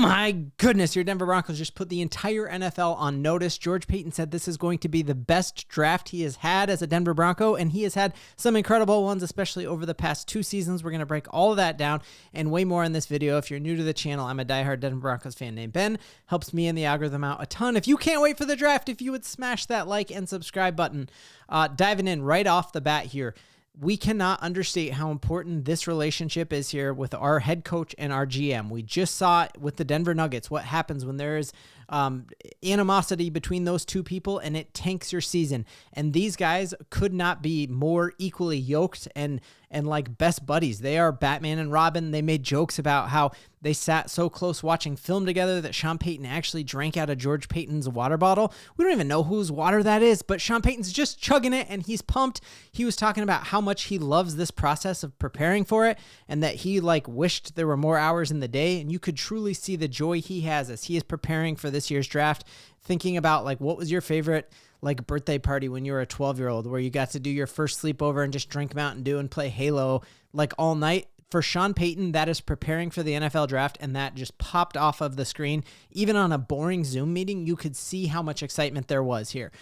my goodness, your Denver Broncos just put the entire NFL on notice. George Paton said this is going to be the best draft he has had as a Denver Bronco, and he has had some incredible ones, especially over the past 2 seasons. We're going to break all of that down and way more in this video. If you're new to the channel, I'm a diehard Denver Broncos fan named Ben. Helps me and the algorithm out a ton. If you can't wait for the draft, if you would smash that like and subscribe button. Diving in right off the bat here, we cannot understate how important this relationship is here with our head coach and our GM. We just saw it with the Denver Nuggets, what happens when there is animosity between those two people and it tanks your season. And these guys could not be more equally yoked and like best buddies. They are Batman and Robin. They made jokes about how they sat so close watching film together that Sean Payton actually drank out of George Payton's water bottle. We don't even know whose water that is, but Sean Payton's just chugging it and he's pumped. He was talking about how much he loves this process of preparing for it and that he wished there were more hours in the day. And you could truly see the joy he has as he is preparing for this year's draft, thinking about what was your favorite birthday party when you were a 12-year-old where you got to do your first sleepover and just drink Mountain Dew and play Halo all night. For Sean Payton, that is preparing for the NFL draft, and that just popped off of the screen. Even on a boring Zoom meeting, you could see how much excitement there was here.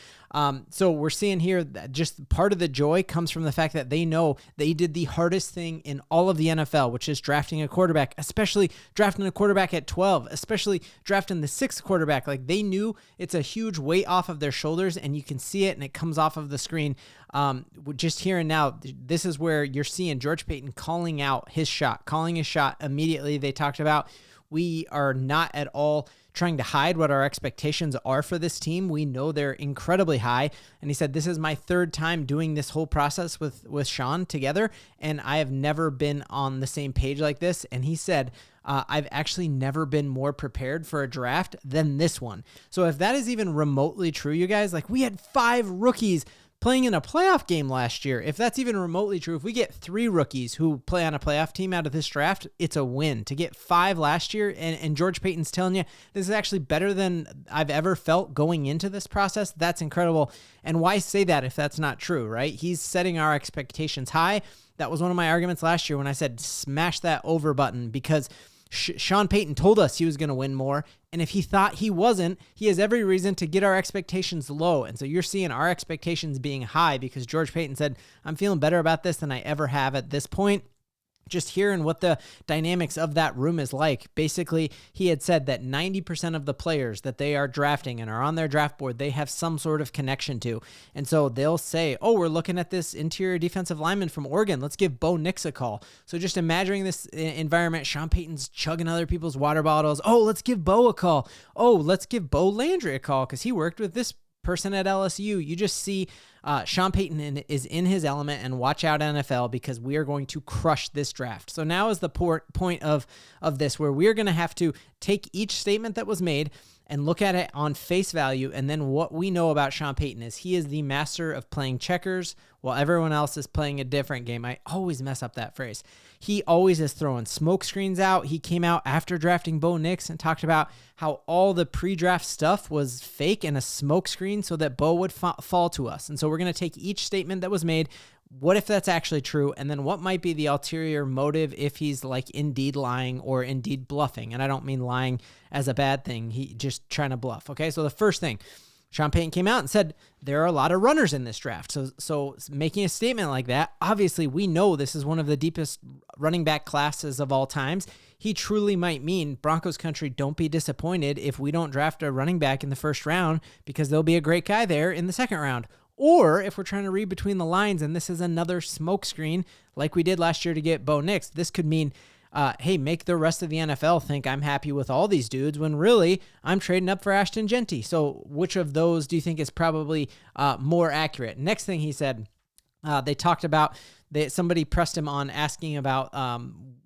So we're seeing here that just part of the joy comes from the fact that they know they did the hardest thing in all of the NFL, which is drafting a quarterback, especially drafting a quarterback at 12, especially drafting the 6th quarterback. They knew it's a huge weight off of their shoulders, and you can see it, and it comes off of the screen. Just here and now, this is where you're seeing George Paton calling out his shot, calling his shot immediately. They talked about, we are not at all trying to hide what our expectations are for this team. We know they're incredibly high. And he said, this is my 3rd time doing this whole process with Sean together, and I have never been on the same page like this. And he said, I've actually never been more prepared for a draft than this one. So if that is even remotely true, you guys, we had 5 rookies playing in a playoff game last year. If that's even remotely true, if we get 3 rookies who play on a playoff team out of this draft, it's a win. To get 5 last year, and George Payton's telling you this is actually better than I've ever felt going into this process, that's incredible. And why say that if that's not true, right? He's setting our expectations high. That was one of my arguments last year when I said smash that over button, because Sean Payton told us he was going to win more, and if he thought he wasn't, he has every reason to get our expectations low. And so you're seeing our expectations being high because George Payton said, I'm feeling better about this than I ever have at this point. Just hearing what the dynamics of that room is like. Basically, he had said that 90% of the players that they are drafting and are on their draft board, they have some sort of connection to. And so they'll say, oh, we're looking at this interior defensive lineman from Oregon. Let's give Bo Nix a call. So just imagining this environment, Sean Payton's chugging other people's water bottles. Oh, let's give Bo a call. Oh, let's give Bo Landry a call because he worked with this person at LSU. You just see Sean Payton is in his element, and watch out NFL, because we are going to crush this draft. So now is the point of this, where we are going to have to take each statement that was made and look at it on face value. And then what we know about Sean Payton is he is the master of playing checkers while everyone else is playing a different game. I always mess up that phrase. He always is throwing smoke screens out. He came out after drafting Bo Nix and talked about how all the pre-draft stuff was fake and a smoke screen so that Bo would fall to us. And so we're going to take each statement that was made. What if that's actually true? And then what might be the ulterior motive if he's indeed lying or indeed bluffing? And I don't mean lying as a bad thing. He just trying to bluff. Okay. So the first thing, Sean Payton came out and said, there are a lot of runners in this draft. So making a statement like that, obviously we know this is one of the deepest running back classes of all times. He truly might mean, Broncos country, don't be disappointed if we don't draft a running back in the 1st round, because there'll be a great guy there in the 2nd round. Or if we're trying to read between the lines and this is another smokescreen like we did last year to get Bo Nix, this could mean, hey, make the rest of the NFL think I'm happy with all these dudes when really I'm trading up for Ashton Jeanty. So which of those do you think is probably more accurate? Next thing he said, they talked about, somebody pressed him on asking about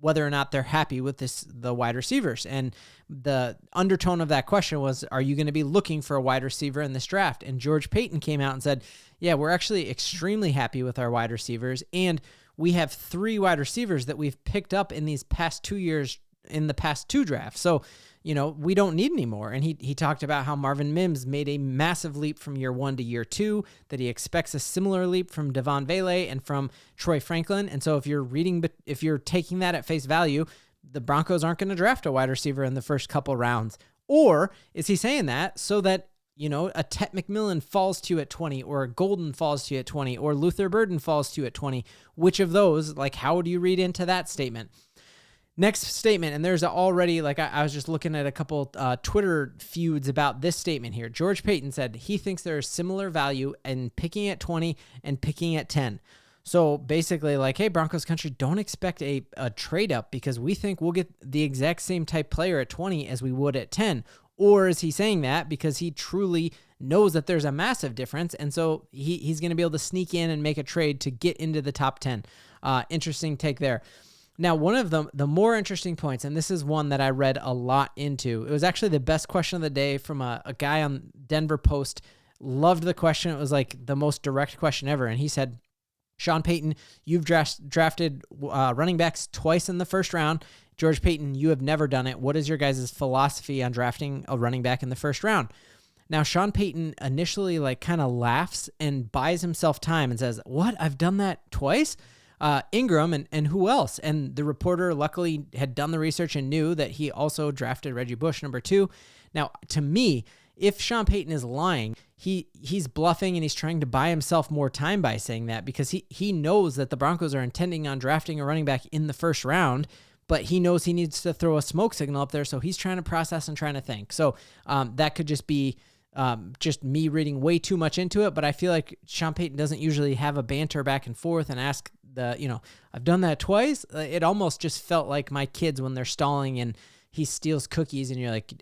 whether or not they're happy with the wide receivers. And the undertone of that question was, are you going to be looking for a wide receiver in this draft? And George Paton came out and said, yeah, we're actually extremely happy with our wide receivers. And we have 3 wide receivers that we've picked up in these past 2 years, in the past 2 drafts. So, we don't need any more. And he talked about how Marvin Mims made a massive leap from year 1 to year 2, that he expects a similar leap from Devon Vele and from Troy Franklin. And so if you're taking that at face value, the Broncos aren't going to draft a wide receiver in the first couple rounds? Or is he saying that so that, a Tet McMillan falls to you at 20, or a Golden falls to you at 20, or Luther Burden falls to you at 20? Which of those, how do you read into that statement? Next statement, and there's already, I was just looking at a couple Twitter feuds about this statement here. George Paton said he thinks there is similar value in picking at 20 and picking at 10. So basically, hey, Broncos country, don't expect a trade up because we think we'll get the exact same type player at 20 as we would at 10. Or is he saying that because he truly knows that there's a massive difference, and so he's going to be able to sneak in and make a trade to get into the top 10? Interesting take there. Now, one of the more interesting points, and this is one that I read a lot into, it was actually the best question of the day from a guy on Denver Post. Loved the question. It was the most direct question ever, and he said, Sean Payton, you've drafted running backs twice in the first round. George Paton, you have never done it. What is your guys' philosophy on drafting a running back in the first round? Now, Sean Payton initially kind of laughs and buys himself time and says, what? I've done that twice? Ingram and who else? And the reporter luckily had done the research and knew that he also drafted Reggie Bush, number 2. Now, to me, if Sean Payton is lying, he's bluffing and he's trying to buy himself more time by saying that, because he knows that the Broncos are intending on drafting a running back in the first round, but he knows he needs to throw a smoke signal up there, so he's trying to process and trying to think. So that could just be just me reading way too much into it, but I feel like Sean Payton doesn't usually have a banter back and forth and ask I've done that twice. It almost just felt like my kids when they're stalling and he steals cookies and you're like,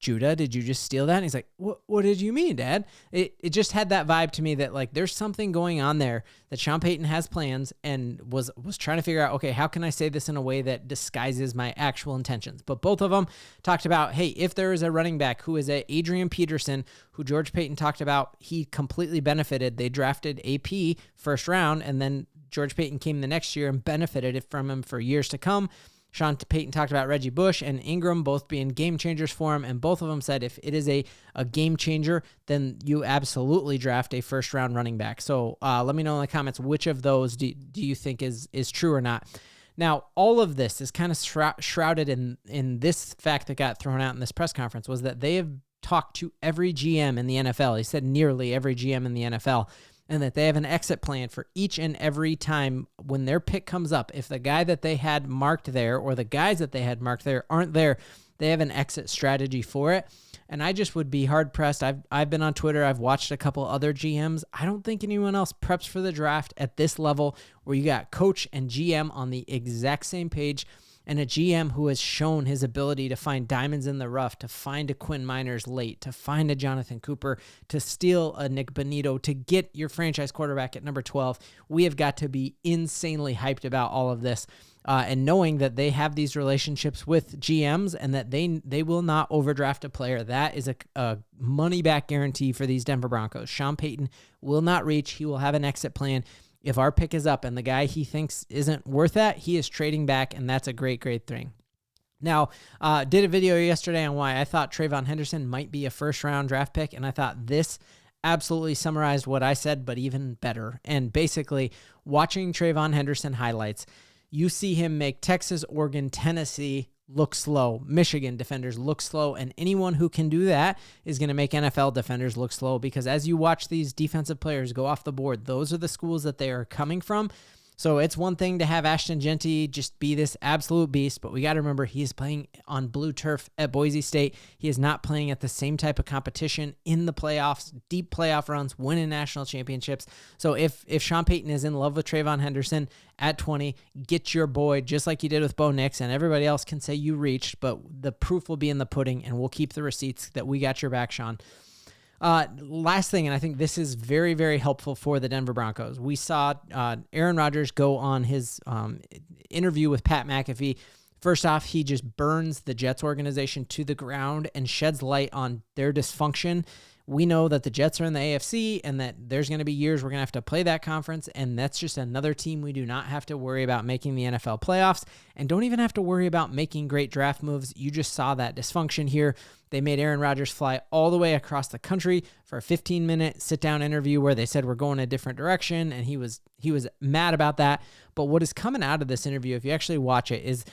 Judah, did you just steal that? And he's like, what did you mean, Dad? It just had that vibe to me that there's something going on there, that Sean Payton has plans and was trying to figure out, okay, how can I say this in a way that disguises my actual intentions? But both of them talked about, hey, if there is a running back who is a Adrian Peterson, who George Paton talked about, he completely benefited. They drafted AP first round, and then George Paton came the next year and benefited from him for years to come. Sean Payton talked about Reggie Bush and Ingram both being game changers for him, and both of them said if it is a game changer, then you absolutely draft a first-round running back. So let me know in the comments which of those do you think is true or not. Now, all of this is kind of shrouded in this fact that got thrown out in this press conference, was that they have talked to every GM in the NFL. He said nearly every GM in the NFL. And that they have an exit plan for each and every time when their pick comes up. If the guy that they had marked there or the guys that they had marked there aren't there, they have an exit strategy for it. And I just would be hard-pressed. I've been on Twitter. I've watched a couple other GMs. I don't think anyone else preps for the draft at this level where you got coach and GM on the exact same page, and a GM who has shown his ability to find diamonds in the rough, to find a Quinn Miners late, to find a Jonathan Cooper, to steal a Nick Bonito, to get your franchise quarterback at number 12. We have got to be insanely hyped about all of this, and knowing that they have these relationships with GMs and that they will not overdraft a player. That is a money-back guarantee for these Denver Broncos. Sean Payton will not reach. He will have an exit plan. If our pick is up and the guy he thinks isn't worth that, he is trading back, and that's a great, great thing. Now, did a video yesterday on why I thought Trayvon Henderson might be a first-round draft pick, and I thought this absolutely summarized what I said, but even better. And basically, watching Trayvon Henderson highlights, you see him make Texas, Oregon, Tennessee look slow. Michigan defenders look slow, and anyone who can do that is going to make NFL defenders look slow, because as you watch these defensive players go off the board, those are the schools that they are coming from. So it's one thing to have Ashton Jeanty just be this absolute beast, but we got to remember he's playing on blue turf at Boise State. He is not playing at the same type of competition in the playoffs, deep playoff runs, winning national championships. So if Sean Payton is in love with Trayvon Henderson at 20, get your boy, just like you did with Bo Nix, and everybody else can say you reached, but the proof will be in the pudding, and we'll keep the receipts that we got your back, Sean. Last thing, and I think this is very, very helpful for the Denver Broncos. We saw Aaron Rodgers go on his interview with Pat McAfee. First off, he just burns the Jets organization to the ground and sheds light on their dysfunction. We know that the Jets are in the AFC and that there's going to be years we're going to have to play that conference, and that's just another team we do not have to worry about making the NFL playoffs and don't even have to worry about making great draft moves. You just saw that dysfunction here. They made Aaron Rodgers fly all the way across the country for a 15-minute sit-down interview where they said we're going a different direction, and he was mad about that. But what is coming out of this interview, if you actually watch it, is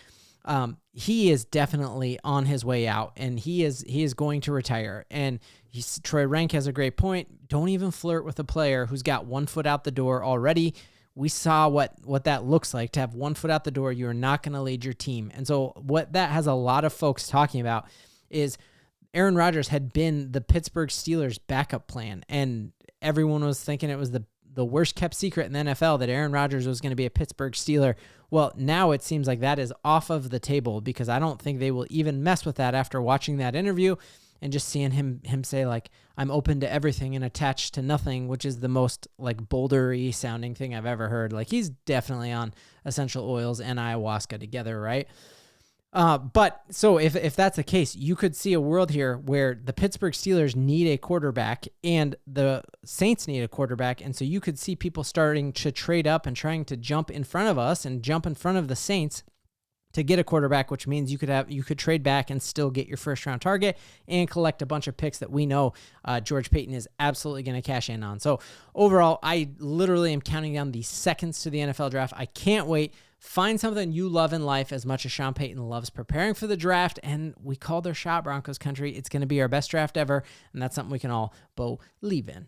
He is definitely on his way out, and he is going to retire. And Troy Rank has a great point. Don't even flirt with a player who's got 1 foot out the door already. We saw what that looks like to have 1 foot out the door. You're not going to lead your team. And so what that has a lot of folks talking about is Aaron Rodgers had been the Pittsburgh Steelers backup plan, and everyone was thinking it was the worst kept secret in the NFL that Aaron Rodgers was going to be a Pittsburgh Steeler. Well, now it seems like that is off of the table, because I don't think they will even mess with that after watching that interview and just seeing him say, like, I'm open to everything and attached to nothing, which is the most like bouldery sounding thing I've ever heard. Like, he's definitely on essential oils and ayahuasca together, right? But so if that's the case, you could see a world here where the Pittsburgh Steelers need a quarterback and the Saints need a quarterback. And so you could see people starting to trade up and trying to jump in front of us and jump in front of the Saints to get a quarterback, which means you could trade back and still get your first round target and collect a bunch of picks that we know George Payton is absolutely going to cash in on. So overall, I literally am counting down the seconds to the NFL draft. I can't wait. Find something you love in life as much as Sean Payton loves preparing for the draft, and we call their shot Broncos country. It's going to be our best draft ever, and that's something we can all believe in.